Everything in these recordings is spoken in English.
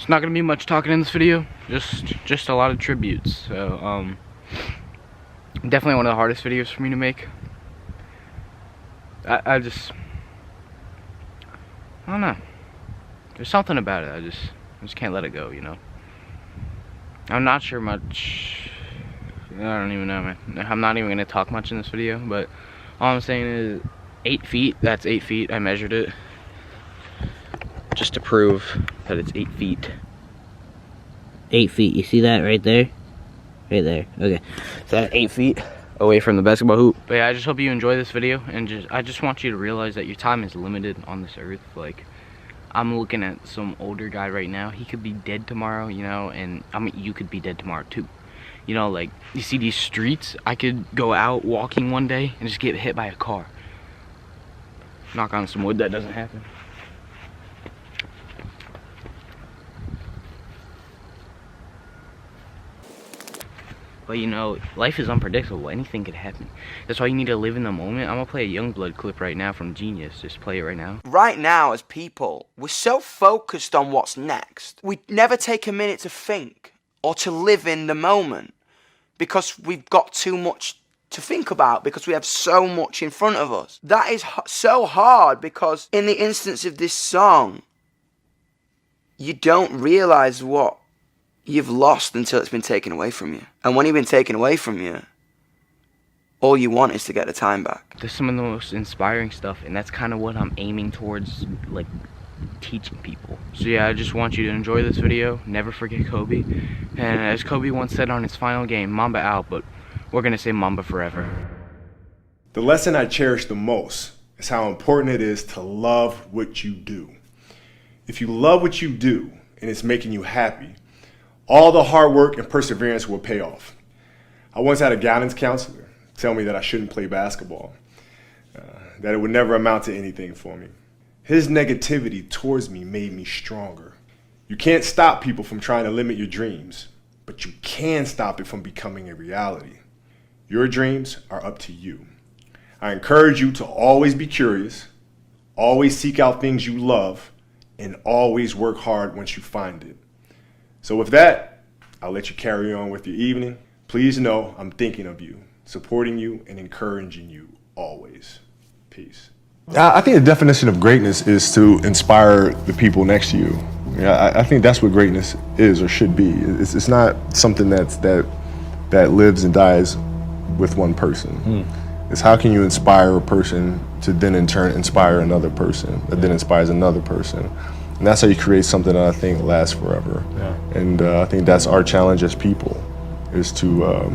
It's not gonna be much talking in this video, just a lot of tributes. So definitely one of the hardest videos for me to make. I don't know. There's something about it. I just can't let it go, you know. I'm not sure much. I don't even know, man. I'm not even gonna talk much in this video, but all I'm saying is 8 feet. That's 8 feet. I measured it just to prove that it's 8 feet. 8 feet. You see that right there? Right there. Okay. So that's 8 feet away from the basketball hoop. But yeah, I just hope you enjoy this video, and I just want you to realize that your time is limited on this earth. Like, I'm looking at some older guy right now. He could be dead tomorrow, you know, and I mean, you could be dead tomorrow too. You know, like, you see these streets, I could go out walking one day and just get hit by a car. Knock on some wood, that doesn't happen. But you know, life is unpredictable. Anything could happen. That's why you need to live in the moment. I'm gonna play a Youngblood clip right now from Genius. Just play it right now. Right now, as people, we're so focused on what's next. We never take a minute to think or to live in the moment because we've got too much to think about, because we have so much in front of us. That is so hard, because in the instance of this song, you don't realize what you've lost until it's been taken away from you. And when it's been taken away from you, all you want is to get the time back. There's some of the most inspiring stuff, and that's kind of what I'm aiming towards, like, teaching people. So yeah, I just want you to enjoy this video. Never forget Kobe. And as Kobe once said on his final game, Mamba out, but we're gonna say Mamba forever. The lesson I cherish the most is how important it is to love what you do. If you love what you do and it's making you happy, all the hard work and perseverance will pay off. I once had a guidance counselor tell me that I shouldn't play basketball, that it would never amount to anything for me. His negativity towards me made me stronger. You can't stop people from trying to limit your dreams, but you can stop it from becoming a reality. Your dreams are up to you. I encourage you to always be curious, always seek out things you love, and always work hard once you find it. So with that, I'll let you carry on with your evening. Please know I'm thinking of you, supporting you, and encouraging you always. Peace. I think the definition of greatness is to inspire the people next to you. I think that's what greatness is or should be. It's not something that lives and dies with one person. It's how can you inspire a person to then in turn inspire another person that then inspires another person. And that's how you create something that I think lasts forever. Yeah. And I think that's our challenge as people, is to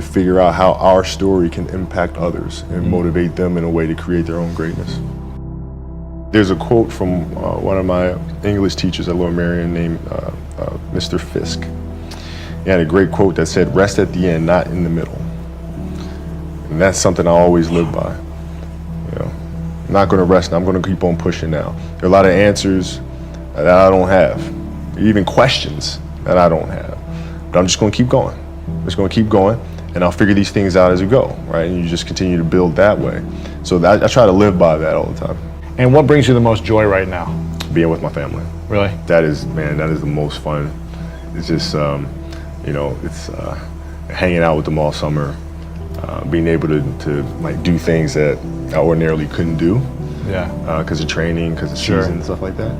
figure out how our story can impact others and motivate them in a way to create their own greatness. There's a quote from one of my English teachers at Lower Merion named Mr. Fisk. He had a great quote that said, "Rest at the end, not in the middle." And that's something I always live by. You know, I'm not gonna rest, I'm gonna keep on pushing now. There are a lot of answers that I don't have, even questions that I don't have, but I'm just gonna keep going. I'm just gonna keep going, and I'll figure these things out as we go, right? And you just continue to build that way. So I try to live by that all the time. And what brings you the most joy right now? Being with my family. Really? That is the most fun. It's just, you know, it's hanging out with them all summer, being able to like do things that I ordinarily couldn't do. Yeah. Because of training, because of season and stuff like that.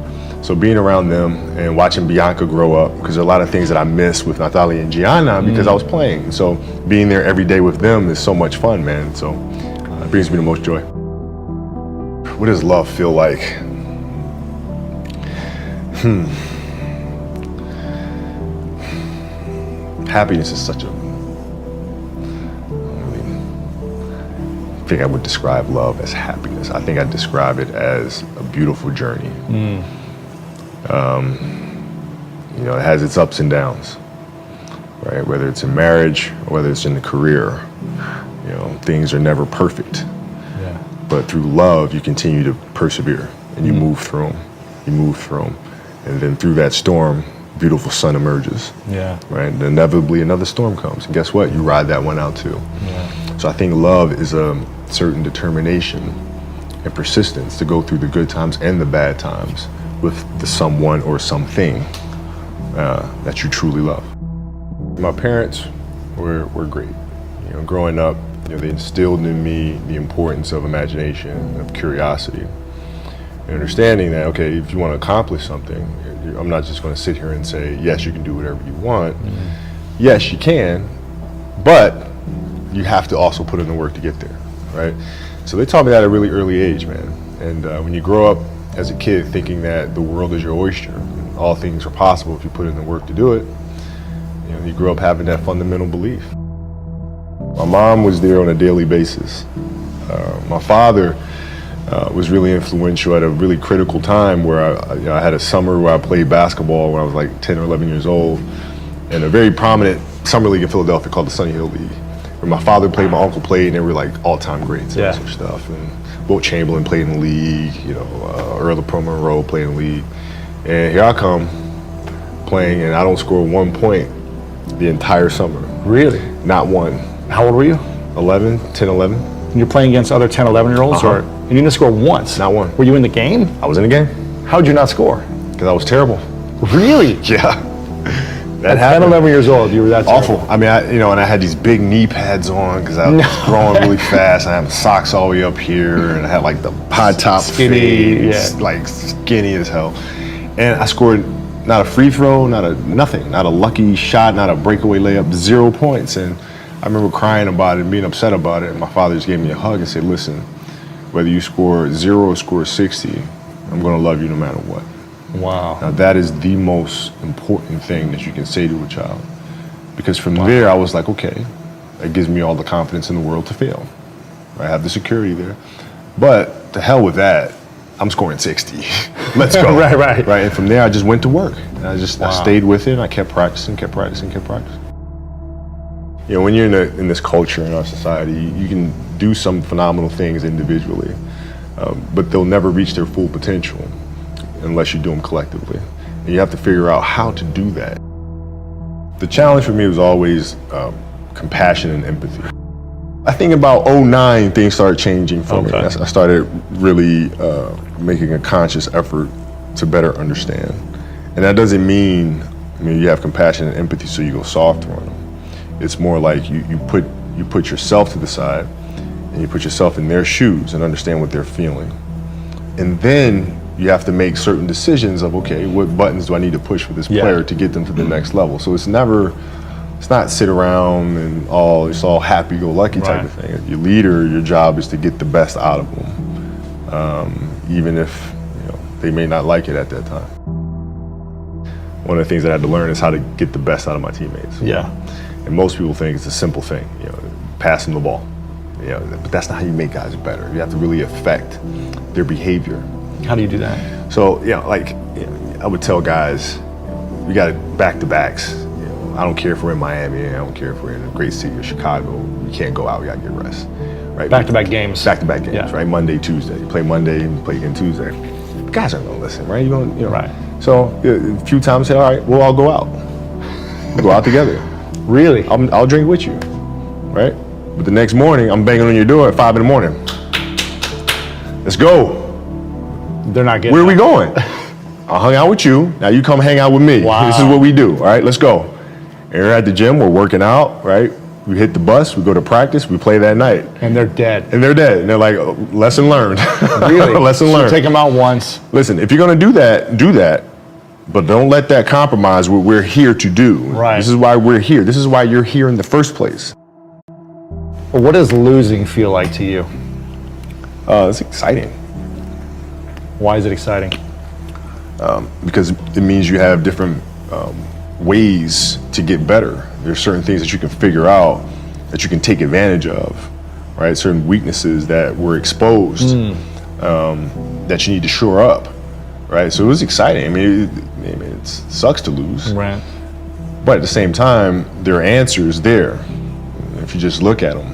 So being around them and watching Bianca grow up, because there are a lot of things that I miss with Natalia and Gianna because I was playing. So being there every day with them is so much fun, man. So it brings me the most joy. What does love feel like? Happiness is such a, I think I would describe love as happiness. I think I describe it as a beautiful journey. You know, it has its ups and downs, right? Whether it's in marriage or whether it's in the career, you know, things are never perfect. Yeah. But through love, you continue to persevere and you move through them. You move through them. And then through that storm, beautiful sun emerges. Yeah. Right? And inevitably another storm comes. And guess what? You ride that one out too. Yeah. So I think love is a certain determination and persistence to go through the good times and the bad times with the someone or something that you truly love. My parents were great. You know, growing up, you know, they instilled in me the importance of imagination, of curiosity, and understanding that, okay, if you want to accomplish something, I'm not just going to sit here and say, yes, you can do whatever you want. Yes, you can, but you have to also put in the work to get there, right? So they taught me that at a really early age, man. And when you grow up as a kid thinking that the world is your oyster, and all things are possible if you put in the work to do it, you know, you grow up having that fundamental belief. My mom was there on a daily basis. My father was really influential at a really critical time where I had a summer where I played basketball when I was like 10 or 11 years old, in a very prominent summer league in Philadelphia called the Sunny Hill League, where my father played, my uncle played, and they were like all-time greats and some stuff. And Wilt Chamberlain played in the league, you know, Earl of Pro Monroe played in the league. And here I come playing, and I don't score 1 point the entire summer. Really? Not one. How old were you? 10, 11. And you're playing against other 10, 11-year-olds? Or and you didn't score once? Not one. Were you in the game? I was in the game. How'd you not score? Because I was terrible. Really? Yeah. At 10, 11 years old, you were that terrible. Awful. I mean, and I had these big knee pads on because I was growing really fast. I had socks all the way up here, and I had like the high top Skinny, fades, like skinny as hell. And I scored not a free throw, nothing, not a lucky shot, not a breakaway layup, 0 points. And I remember crying about it and being upset about it. And my father just gave me a hug and said, listen, whether you score 0 or score 60, I'm going to love you no matter what. Wow. Now that is the most important thing that you can say to a child. Because from there I was like, okay, that gives me all the confidence in the world to fail. I have the security there. But to hell with that, I'm scoring 60. Let's go. Right. And from there I just went to work. And I stayed with it, and I kept practicing. You know, when you're in this culture in our society, you can do some phenomenal things individually, but they'll never reach their full potential unless you do them collectively. And you have to figure out how to do that. The challenge for me was always compassion and empathy. I think about 2009, things started changing for me. I started really making a conscious effort to better understand. And that doesn't mean, you have compassion and empathy so you go soft on them. It's more like you put yourself to the side and you put yourself in their shoes and understand what they're feeling. And then you have to make certain decisions of, okay, what buttons do I need to push for this player to get them to the next level? So it's not sit around and it's all happy-go-lucky type of thing. Your leader, your job is to get the best out of them, even if they may not like it at that time. One of the things that I had to learn is how to get the best out of my teammates. Yeah. And most people think it's a simple thing, pass them the ball. But that's not how you make guys better. You have to really affect their behavior. How do you do that? So, I would tell guys, we got back-to-backs. I don't care if we're in Miami, I don't care if we're in a great city of Chicago, we can't go out, we gotta get rest. Right? Back-to-back games. Back-to-back games, right? Monday, Tuesday. You play Monday and you play again Tuesday. Guys aren't gonna listen, right? Right. So a few times I say, all right, we'll all go out. We'll go out together. Really? I'll drink with you, right? But the next morning, I'm banging on your door at 5 in the morning. Let's go. They're not getting Where are we going? I hung out with you. Now you come hang out with me. Wow. This is what we do. All right, let's go. And we're at the gym. We're working out. Right. We hit the bus. We go to practice. We play that night. And they're dead. And they're dead. And they're like, oh, lesson learned. Really? Lesson learned. Take them out once. Listen, if you're gonna do that. But don't let that compromise what we're here to do. Right. This is why we're here. This is why you're here in the first place. What does losing feel like to you? It's exciting. Why is it exciting? Because it means you have different ways to get better. There's certain things that you can figure out that you can take advantage of, right? Certain weaknesses that were exposed that you need to shore up, right? So it was exciting. I mean, it sucks to lose, Right. but at the same time, there are answers there if you just look at them.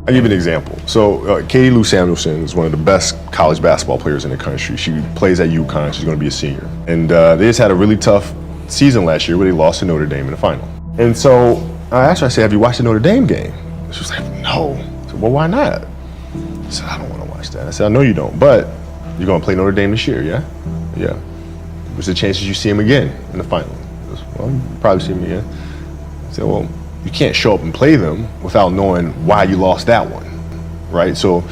I'll give you an example. So Katie Lou Samuelson is one of the best college basketball players in the country. She plays at UConn. She's going to be a senior. And they just had a really tough season last year where they lost to Notre Dame in the final. And so I asked her, I said, have you watched the Notre Dame game? She was like, no. I said, well, why not? I said, I don't want to watch that. I said, I know you don't, but You're going to play Notre Dame this year, yeah? Yeah. What's the chances you see him again in the final? Well, you probably see him again. I said, well, you can't show up and play them without knowing why you lost that one, right? So,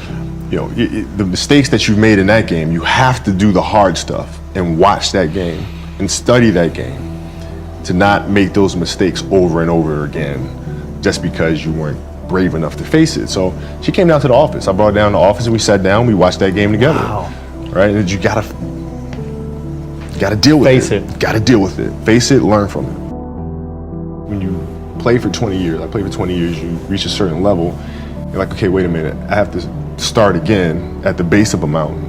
you know, the mistakes that you've made in that game, you have to do the hard stuff and watch that game and study that game to not make those mistakes over and over again just because you weren't brave enough to face it. So she came down to the office. I brought her down to the office and we sat down, we watched that game together. Wow. Right? And you gotta deal with Face it. it. Gotta deal with it. Face it, learn from it. When you play for 20 years, I played for 20 years, you reach a certain level, you're like, okay, wait a minute, I have to start again at the base of a mountain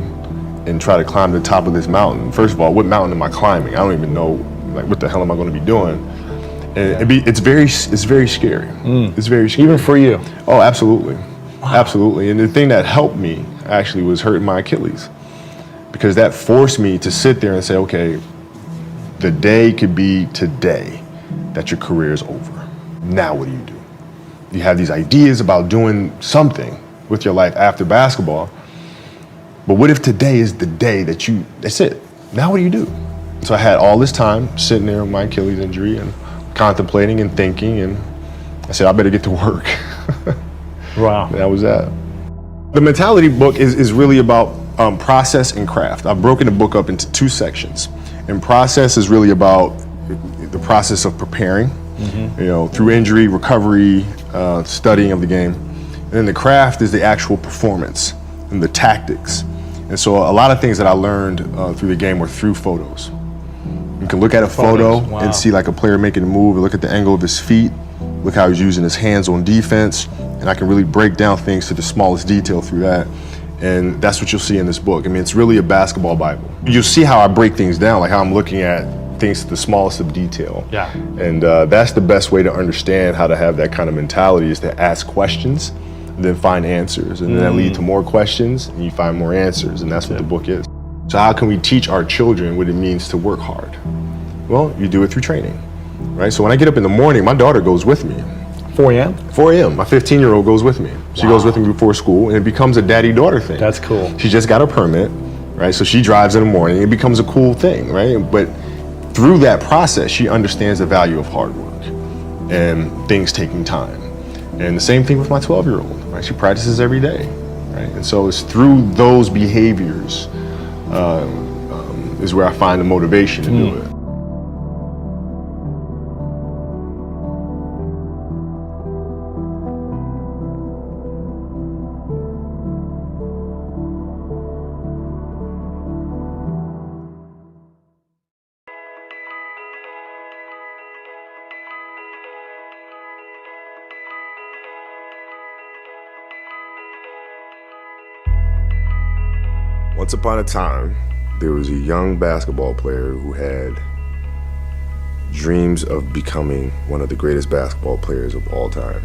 and try to climb the top of this mountain. First of all, what mountain am I climbing? I don't even know, like, what the hell am I gonna be doing? And it's very scary. It's very scary. Even for you? Oh, absolutely. Wow. Absolutely. And the thing that helped me actually was hurting my Achilles, because that forced me to sit there and say, okay, the day could be today that your career is over. Now what do? You have these ideas about doing something with your life after basketball, but what if today is the day that's it? Now what do you do? So I had all this time sitting there with my Achilles injury and contemplating and thinking, and I said, I better get to work. Wow. And that was that. The mentality book is really about process and craft. I've broken the book up into 2 sections. And process is really about the process of preparing, you know, through injury, recovery, studying of the game. And then the craft is the actual performance and the tactics. And so a lot of things that I learned through the game were through photos. You can look at a photo and see like a player making a move, and look at the angle of his feet, look how he's using his hands on defense, and I can really break down things to the smallest detail through that. And that's what you'll see in this book. I mean, it's really a basketball Bible. You'll see how I break things down, like how I'm looking at things to the smallest of detail. Yeah. And that's the best way to understand how to have that kind of mentality, is to ask questions, and then find answers. And then that lead to more questions, and you find more answers. And that's what the book is. So how can we teach our children what it means to work hard? Well, you do it through training, right? So when I get up in the morning, my daughter goes with me. 4 a.m.? 4 a.m. My 15-year-old goes with me. She goes with me before school, and it becomes a daddy-daughter thing. That's cool. She just got a permit, right? So she drives in the morning. It becomes a cool thing, right? But through that process, she understands the value of hard work and things taking time. And the same thing with my 12-year-old, right? She practices every day, right? And so it's through those behaviors is where I find the motivation to do it. Once upon a time, there was a young basketball player who had dreams of becoming one of the greatest basketball players of all time.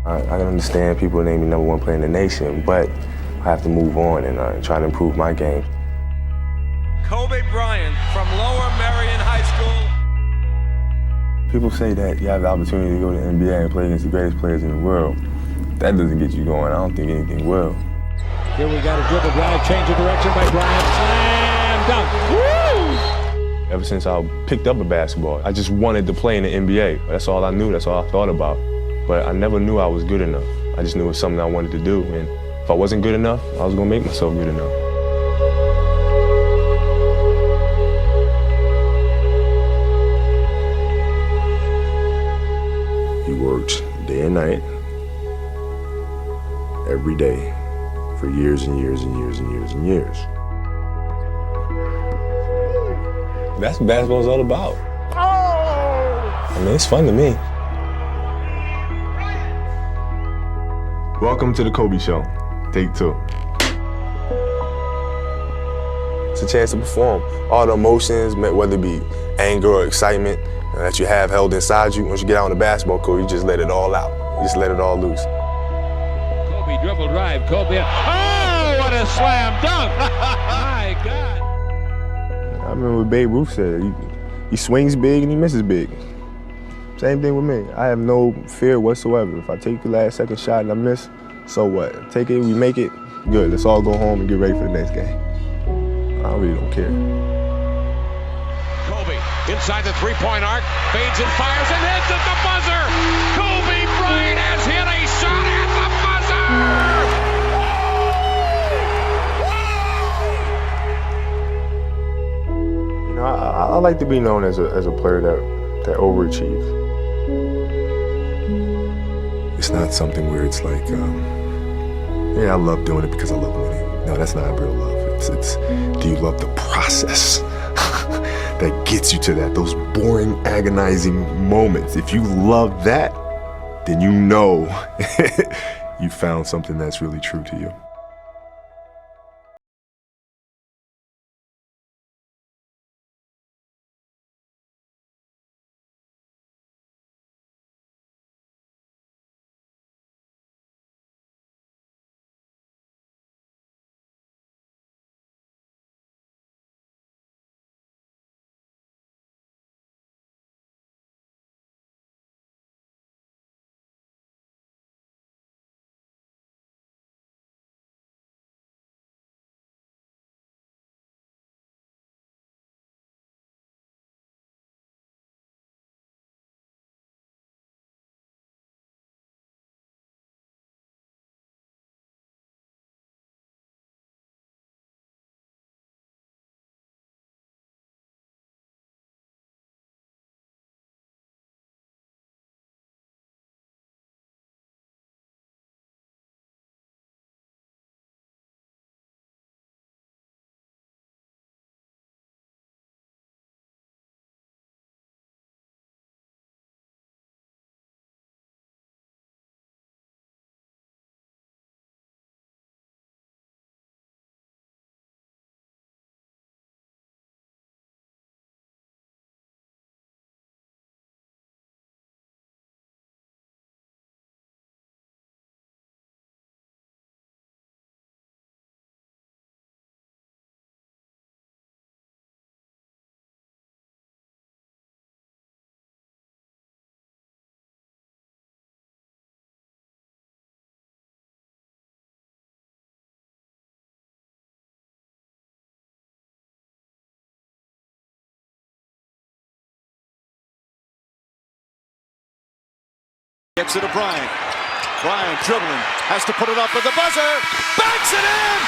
I can understand people naming #1 player in the nation, but I have to move on and try to improve my game. Kobe Bryant from Lower Merion High School. People say that you have the opportunity to go to the NBA and play against the greatest players in the world. That doesn't get you going. I don't think anything will. Here we got a dribble drive, change of direction by Bryant, slam dunk. Woo! Ever since I picked up a basketball, I just wanted to play in the NBA. That's all I knew, that's all I thought about. But I never knew I was good enough. I just knew it was something I wanted to do. And if I wasn't good enough, I was gonna make myself good enough. He worked day and night, every day, for years and years and years and years and years. That's what basketball's all about. I mean, it's fun to me. Welcome to the Kobe Show, take 2. It's a chance to perform. All the emotions, whether it be anger or excitement that you have held inside you, once you get out on the basketball court, you just let it all out. You just let it all loose. Kobe dribble drive, Kobe. Oh, what a slam dunk! My God. I remember what Babe Ruth said, he swings big and he misses big. Same thing with me. I have no fear whatsoever. If I take the last second shot and I miss, so what? Take it, we make it, Good, let's all go home and get ready for the next game. I really don't care. Kobe inside the three-point arc, fades and fires and hits at the buzzer. Kobe Bryant has hit a shot at the You know, I like to be known as a player that overachieves. It's not something where it's like, yeah, I love doing it because I love winning. No, that's not real love. It's do you love the process that gets you to that, those boring, agonizing moments? If you love that, then you know you found something that's really true to you. Gets it to Bryant. Bryant dribbling, has to put it up with the buzzer. Banks it in!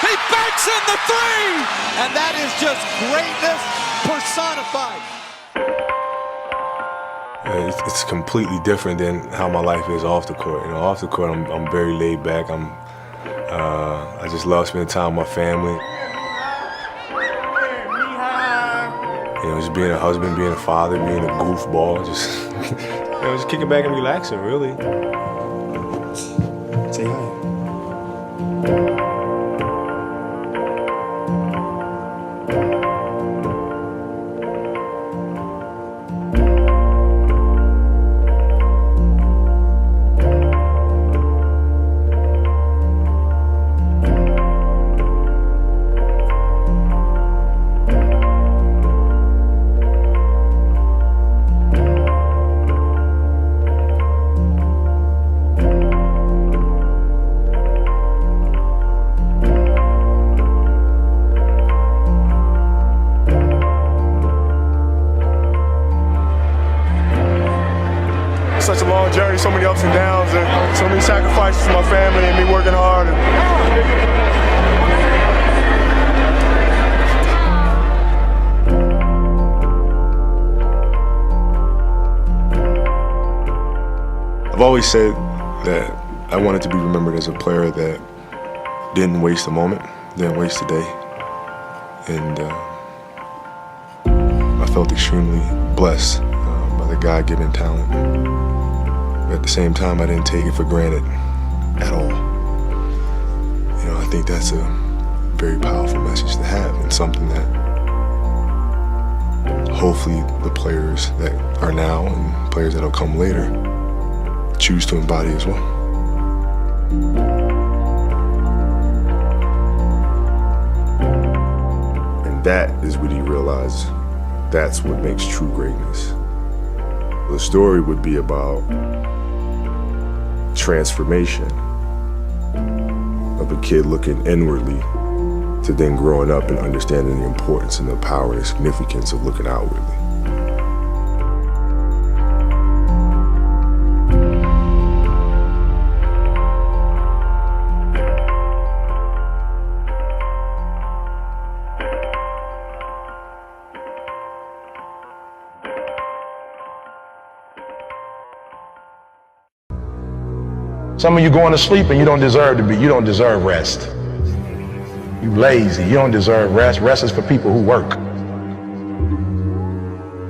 He banks in the three! And that is just greatness personified. It's completely different than how my life is off the court. You know, off the court, I'm very laid back. I just love spending time with my family. You know, just being a husband, being a father, being a goofball, just kicking back and relaxing, really. Say hi. Such a long journey, so many ups and downs, and so many sacrifices for my family and me working hard. I've always said that I wanted to be remembered as a player that didn't waste a moment, didn't waste a day, and I felt extremely blessed by the God-given talent. But at the same time, I didn't take it for granted at all. You know, I think that's a very powerful message to have, and something that hopefully the players that are now and players that'll come later choose to embody as well. And that is when you realize that's what makes true greatness. The story would be about transformation, of a kid looking inwardly to then growing up and understanding the importance and the power and the significance of looking outwardly. Some of you going to sleep and you don't deserve rest. You lazy, you don't deserve rest. Rest is for people who work.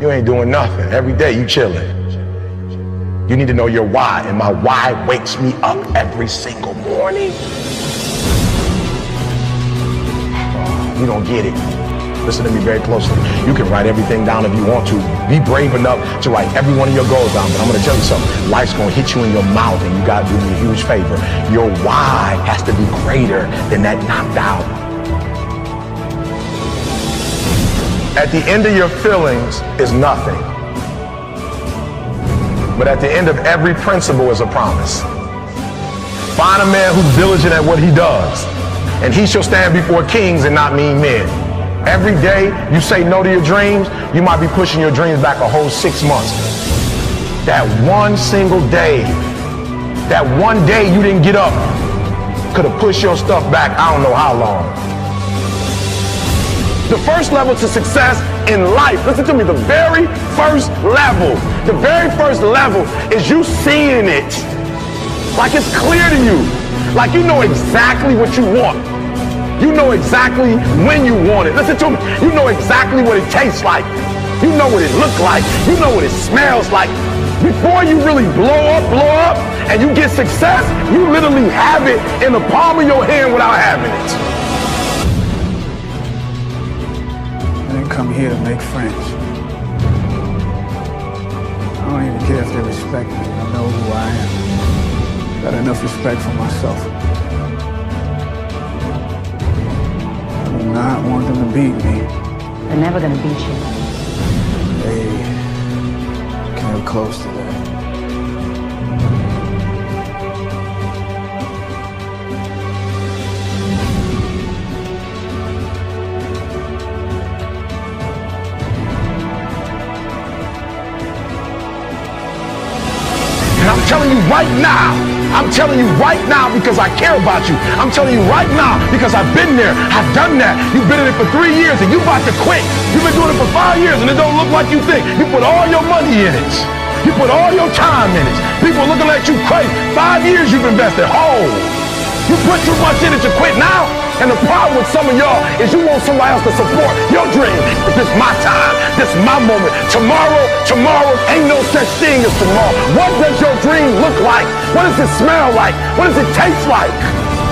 You ain't doing nothing. Every day you chilling. You need to know your why, and my why wakes me up every single morning. You don't get it. Listen to me very closely. You can write everything down if you want to. Be brave enough to write every one of your goals down. But I'm going to tell you something. Life's going to hit you in your mouth, and you got to do me a huge favor. Your why has to be greater than that knocked out. At the end of your feelings is nothing. But at the end of every principle is a promise. Find a man who's diligent at what he does, and he shall stand before kings and not mean men. Every day you say no to your dreams, you might be pushing your dreams back a whole 6 months. That one single day, that one day you didn't get up, could have pushed your stuff back I don't know how long. The first level to success in life, listen to me, the very first level is you seeing it. Like it's clear to you. Like you know exactly what you want. You know exactly when you want it. Listen to me. You know exactly what it tastes like. You know what it looks like. You know what it smells like. Before you really blow up, and you get success, you literally have it in the palm of your hand without having it. I didn't come here to make friends. I don't even care if they respect me. I know who I am. Got enough respect for myself. I do not want them to beat me. They're never gonna beat you. They came close to that. And I'm telling you right now, because I care about you. I'm telling you right now because I've been there, I've done that. You've been in it for 3 years and you about to quit. You've been doing it for 5 years and it don't look like you think. You put all your money in it. You put all your time in it. People are looking at you crazy. 5 years you've invested whole. You put too much in it to quit now. And the problem with some of y'all is you want somebody else to support your dream. But this is my time. This is my moment. Tomorrow ain't no such thing as tomorrow. What does your dream look like? What does it smell like? What does it taste like?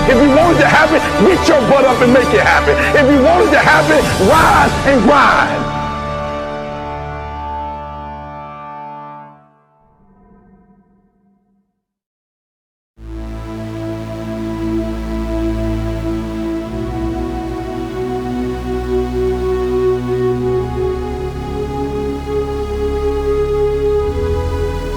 If you wanted to happen, get your butt up and make it happen. If you wanted to happen, rise and grind.